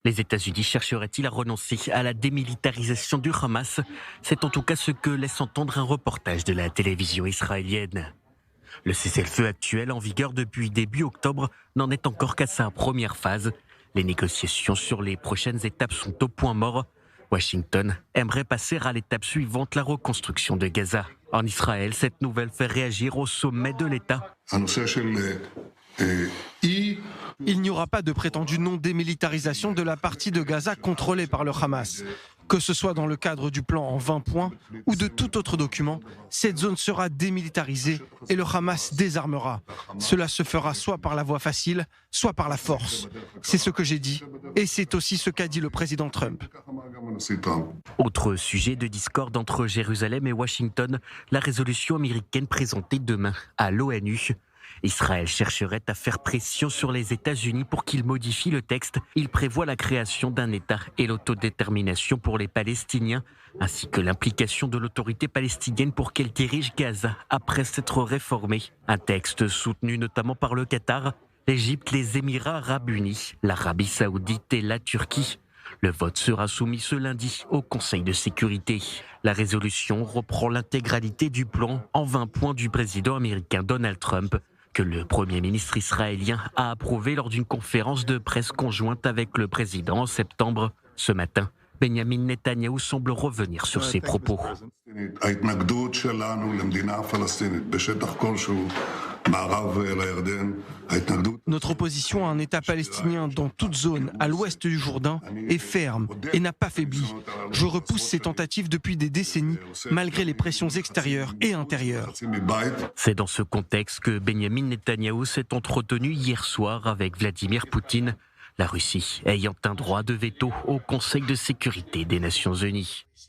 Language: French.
Les États-Unis chercheraient-ils à renoncer à la démilitarisation du Hamas? C'est en tout cas ce que laisse entendre un reportage de la télévision israélienne. Le cessez-le-feu actuel, en vigueur depuis début octobre, n'en est encore qu'à sa première phase. Les négociations sur les prochaines étapes sont au point mort. Washington aimerait passer à l'étape suivante, la reconstruction de Gaza. En Israël, cette nouvelle fait réagir au sommet de l'État. Il n'y aura pas de prétendue non-démilitarisation de la partie de Gaza contrôlée par le Hamas. Que ce soit dans le cadre du plan en 20 points ou de tout autre document, cette zone sera démilitarisée et le Hamas désarmera. Cela se fera soit par la voie facile, soit par la force. C'est ce que j'ai dit et c'est aussi ce qu'a dit le président Trump. Autre sujet de discorde entre Jérusalem et Washington, la résolution américaine présentée demain à l'ONU. Israël chercherait à faire pression sur les États-Unis pour qu'ils modifient le texte. Il prévoit la création d'un État et l'autodétermination pour les Palestiniens, ainsi que l'implication de l'autorité palestinienne pour qu'elle dirige Gaza après s'être réformée. Un texte soutenu notamment par le Qatar, l'Égypte, les Émirats arabes unis, l'Arabie saoudite et la Turquie. Le vote sera soumis ce lundi au Conseil de sécurité. La résolution reprend l'intégralité du plan en 20 points du président américain Donald Trump, que le Premier ministre israélien a approuvé lors d'une conférence de presse conjointe avec le président en septembre. Ce matin, Benjamin Netanyahou semble revenir sur ses propos. Notre opposition à un État palestinien dans toute zone à l'ouest du Jourdain est ferme et n'a pas faibli. Je repousse ces tentatives depuis des décennies, malgré les pressions extérieures et intérieures. C'est dans ce contexte que Benjamin Netanyahou s'est entretenu hier soir avec Vladimir Poutine, la Russie ayant un droit de veto au Conseil de sécurité des Nations Unies.